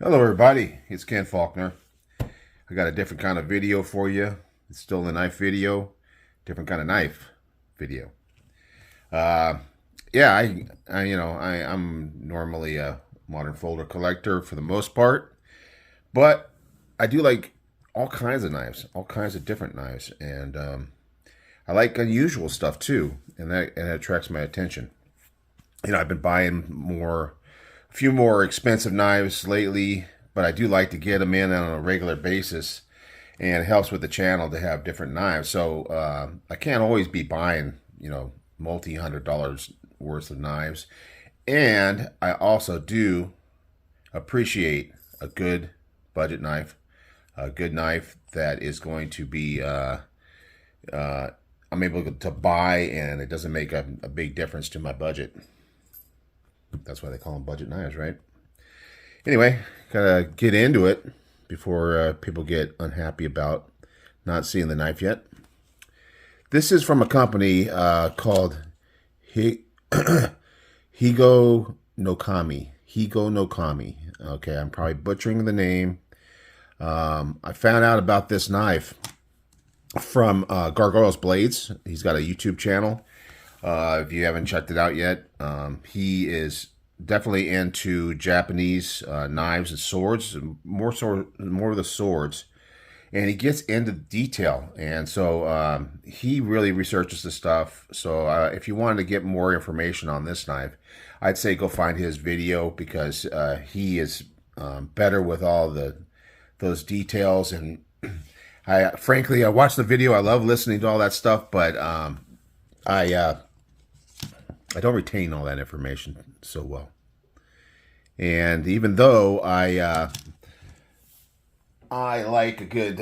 Hello everybody, it's Ken Faulkner. I got a different kind of video for you. It's still a knife video, different kind of knife video. Uh, yeah, I'm normally a modern folder collector for the most part, but I do like all kinds of knives, all kinds of different knives, and I like unusual stuff too, and that attracts my attention. I've been buying a few more expensive knives lately, but I do like to get them in on a regular basis, and it helps with the channel to have different knives. So I can't always be buying, multi-$100 worth of knives, and I also do appreciate a good budget knife, a good knife that is going to be I'm able to buy, and it doesn't make a big difference to my budget. That's why they call them budget knives, right? Anyway, gotta get into it before people get unhappy about not seeing the knife yet. This is from a company called Higo no Kami. Higo no Kami. Okay, I'm probably butchering the name. I found out about this knife from Gargoyle's Blades. He's got a YouTube channel. If you haven't checked it out yet, he is definitely into Japanese knives and swords, more of the swords, and he gets into detail. And so he really researches the stuff. So if you wanted to get more information on this knife, I'd say go find his video, because he is better with all those details. And frankly, I watched the video. I love listening to all that stuff, but I don't retain all that information so well. And even though I like a good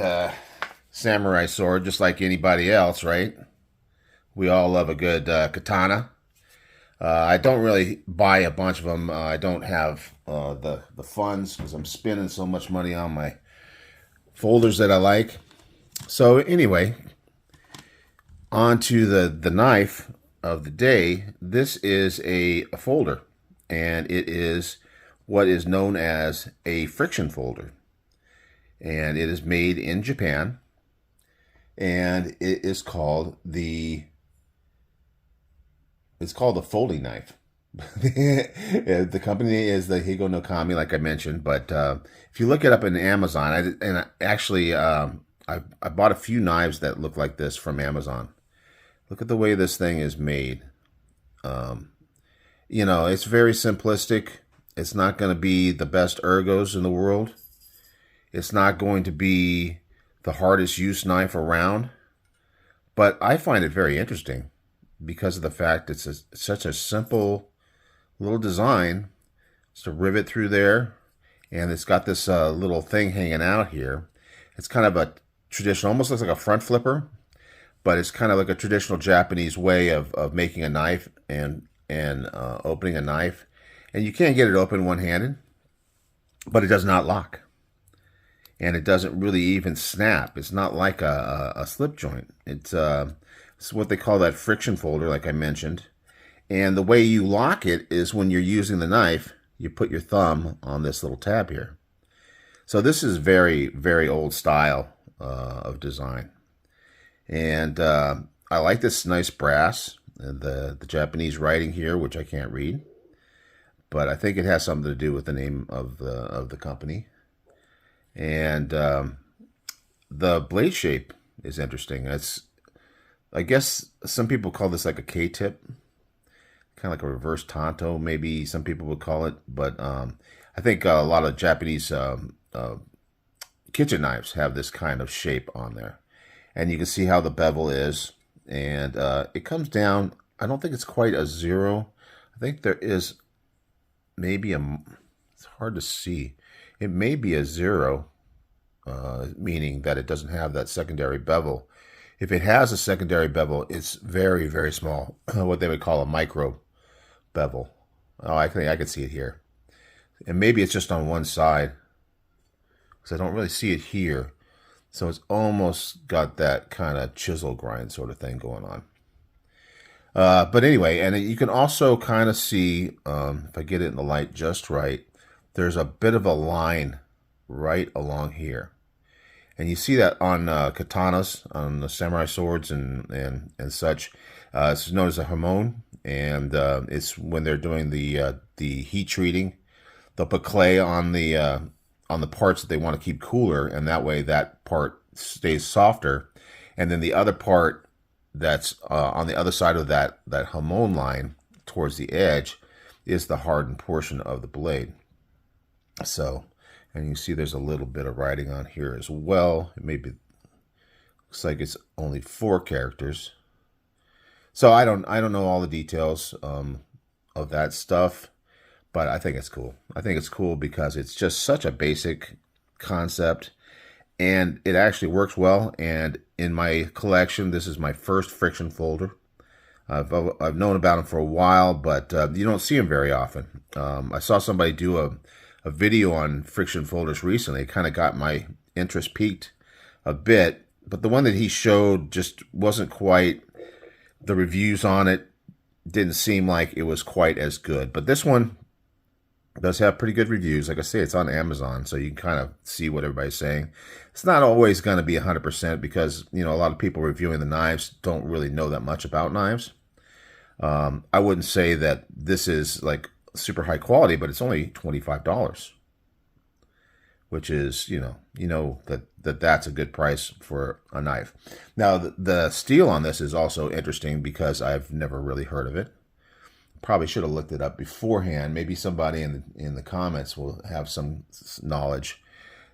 samurai sword, just like anybody else, right? We all love a good katana. I don't really buy a bunch of them. I don't have the funds, because I'm spending so much money on my folders that I like. So anyway, on to the knife of the day. This is a folder, and it is what is known as a friction folder, and it is made in Japan, and it is called the folding knife. The company is the Higo no Kami, like I mentioned, but if you look it up in Amazon, I bought a few knives that look like this from Amazon. Look at the way this thing is made. It's very simplistic. It's not going to be the best ergos in the world. It's not going to be the hardest use knife around. But I find it very interesting because of the fact it's such a simple little design. It's a rivet through there, and it's got this little thing hanging out here. It's kind of a traditional, almost looks like a front flipper, but it's kind of like a traditional Japanese way of making a knife and opening a knife. And you can't get it open one-handed, but it does not lock. And it doesn't really even snap. It's not like a slip joint. It's what they call that friction folder, like I mentioned. And the way you lock it is when you're using the knife, you put your thumb on this little tab here. So this is very, very old style of design. And I like this nice brass and the Japanese writing here, which I can't read, but I think it has something to do with the name of the company. And the blade shape is interesting. I guess some people call this like a K-tip, kind of like a reverse tanto, maybe some people would call it. But I think a lot of Japanese kitchen knives have this kind of shape on there. And you can see how the bevel is. And it comes down, I don't think it's quite a zero. I think there is maybe it's hard to see. It may be a zero, meaning that it doesn't have that secondary bevel. If it has a secondary bevel, it's very, very small, what they would call a micro bevel. Oh, I think I can see it here. And maybe it's just on one side, because I don't really see it here. So it's almost got that kind of chisel grind sort of thing going on. But anyway, and you can also kind of see, if I get it in the light just right, there's a bit of a line right along here. And you see that on katanas, on the samurai swords and such. It's known as a hamon, and it's when they're doing the heat treating. They'll put clay on the parts that they want to keep cooler, and that way that part stays softer. And then the other part that's on the other side of that hamon line towards the edge is the hardened portion of the blade. So, and you see there's a little bit of writing on here as well. It maybe looks like it's only 4 characters. So I don't know all the details of that stuff, but I think it's cool. I think it's cool because it's just such a basic concept, and it actually works well. And in my collection, this is my first friction folder. I've known about them for a while, but you don't see them very often. I saw somebody do a video on friction folders recently. It kind of got my interest piqued a bit, but the one that he showed just wasn't quite, the reviews on it didn't seem like it was quite as good. But this one does have pretty good reviews. Like I say, it's on Amazon, so you can kind of see what everybody's saying. It's not always going to be 100% because, you know, a lot of people reviewing the knives don't really know that much about knives. I wouldn't say that this is like super high quality, but it's only $25, which is, you know that's a good price for a knife. Now, the steel on this is also interesting because I've never really heard of it. Probably should have looked it up beforehand. Maybe somebody in the comments will have some knowledge.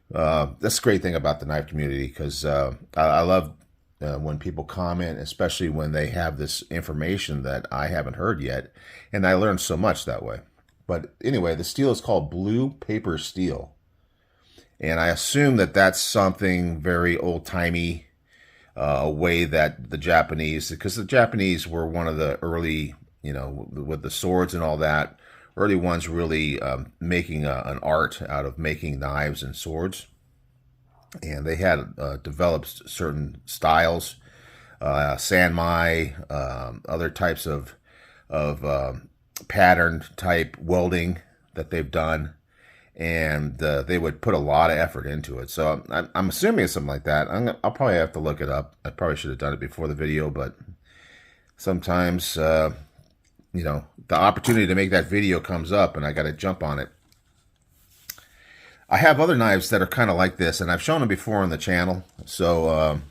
That's the great thing about the knife community, because I love when people comment, especially when they have this information that I haven't heard yet, and I learned so much that way. But anyway, the steel is called blue paper steel, and I assume that that's something very old-timey, a way that the Japanese, because the Japanese were one of the early, you know, with the swords and all that, early ones really making an art out of making knives and swords. And they had developed certain styles, sanmai, other types of patterned type welding that they've done, and they would put a lot of effort into it. So I'm assuming it's something like that. I'll probably have to look it up. I probably should have done it before the video, but sometimes you know, the opportunity to make that video comes up, and I got to jump on it. I have other knives that are kind of like this, and I've shown them before on the channel, so I'm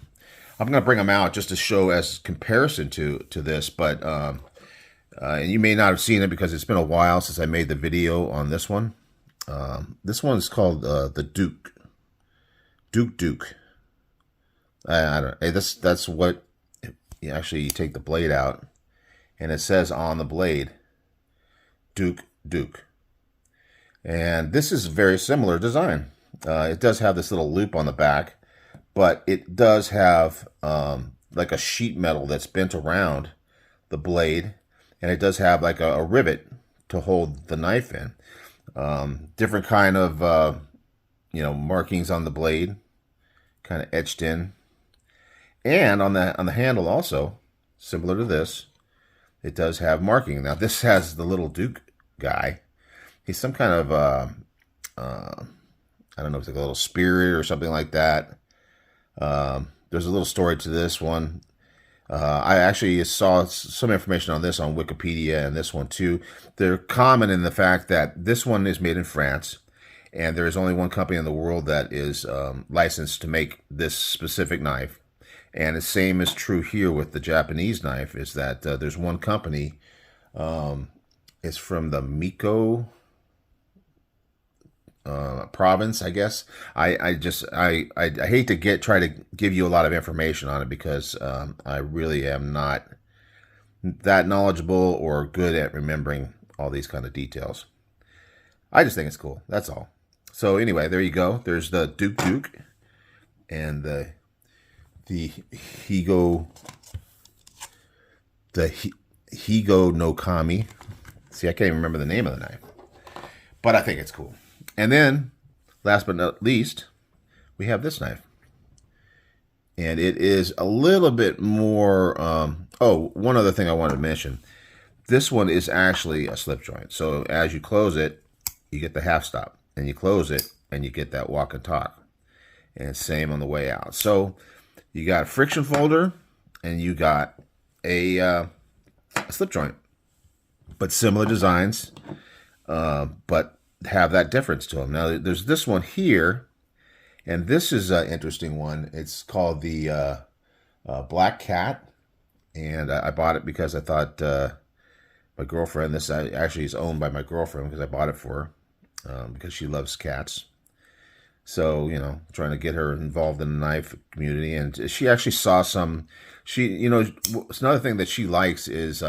going to bring them out just to show as comparison to this. But and you may not have seen it because it's been a while since I made the video on this one. This one is called the Duke. I don't. That's what you actually, you take the blade out, and it says on the blade, Duke. And this is a very similar design. It does have this little loop on the back, but it does have like a sheet metal that's bent around the blade, and it does have like a rivet to hold the knife in. Different kind of you know, markings on the blade, kind of etched in, and on the handle also, similar to this, it does have marking. Now this has the little Duke guy. He's some kind of, I don't know if it's like a little spirit or something like that. There's a little story to this one. I actually saw some information on this on Wikipedia, and this one too. They're common in the fact that this one is made in France, and there is only one company in the world that is licensed to make this specific knife. And the same is true here with the Japanese knife, is that there's one company, it's from the Miko province, I guess. I hate to try to give you a lot of information on it because I really am not that knowledgeable or good at remembering all these kind of details. I just think it's cool. That's all. So anyway, there you go. There's the Duke and the Higo no Kami. See, I can't even remember the name of the knife, but I think it's cool. And then, last but not least, we have this knife. And it is a little bit more... oh, one other thing I wanted to mention. This one is actually a slip joint. So as you close it, you get the half stop, and you close it, and you get that walk and talk. And same on the way out. So you got a friction folder, and you got a slip joint, but similar designs, but have that difference to them. Now, there's this one here, and this is an interesting one. It's called the Black Cat, and I bought it because I thought my girlfriend, this actually is owned by my girlfriend because I bought it for her because she loves cats. So, trying to get her involved in the knife community. And she actually saw some, it's another thing that she likes is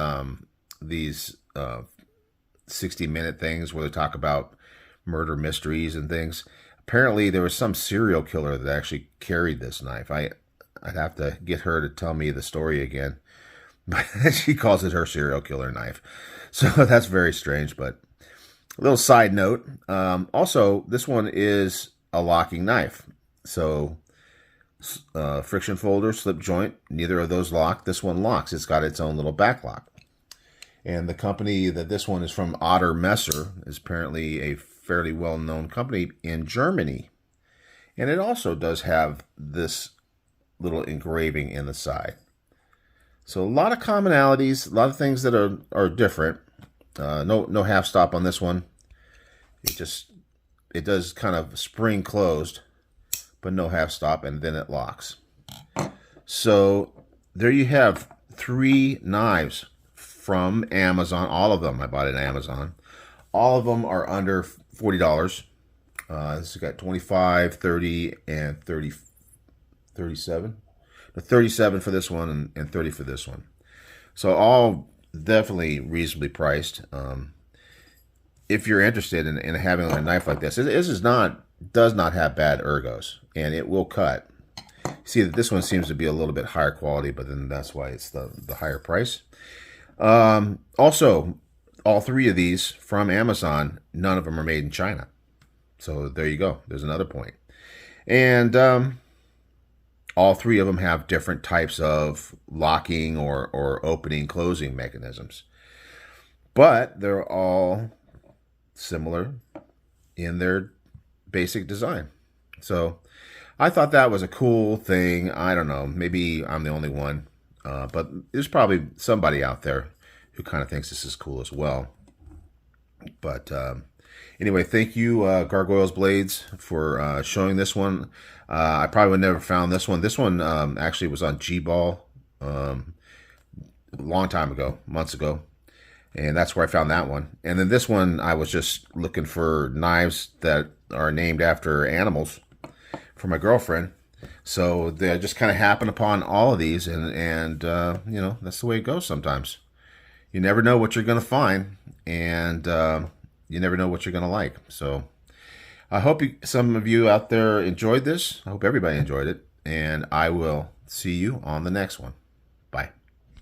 these 60-minute things where they talk about murder mysteries and things. Apparently, there was some serial killer that actually carried this knife. I'd have to get her to tell me the story again. But she calls it her serial killer knife. So that's very strange, but a little side note. Also, this one is a locking knife. So friction folder, slip joint, neither of those lock. This one locks. It's got its own little back lock. And the company that this one is from, Otter Messer, is apparently a fairly well-known company in Germany. And it also does have this little engraving in the side. So a lot of commonalities, a lot of things that are different. No half stop on this one. It does kind of spring closed, but no half stop, and then it locks. So there you have 3 knives from Amazon. All of them I bought at Amazon. All of them are under $40. This has got 25, 30, and 30, 37. 37 for this one and 30 for this one. So all definitely reasonably priced. If you're interested in having a knife like this, does not have bad ergos, and it will cut. See that this one seems to be a little bit higher quality, but then that's why it's the higher price. Also, all 3 of these from Amazon, none of them are made in China. So there you go. There's another point. And all 3 of them have different types of locking or opening, closing mechanisms. But they're all similar in their basic design. So I thought that was a cool thing. I don't know. Maybe I'm the only one. But there's probably somebody out there who kind of thinks this is cool as well. But anyway, thank you, Gargoyles Blades, for showing this one. I probably would never found this one. This one actually was on G-Ball a long time ago, months ago. And that's where I found that one. And then this one, I was just looking for knives that are named after animals for my girlfriend. So they just kind of happened upon all of these. And that's the way it goes sometimes. You never know what you're going to find. And you never know what you're going to like. So I hope some of you out there enjoyed this. I hope everybody enjoyed it. And I will see you on the next one. Bye.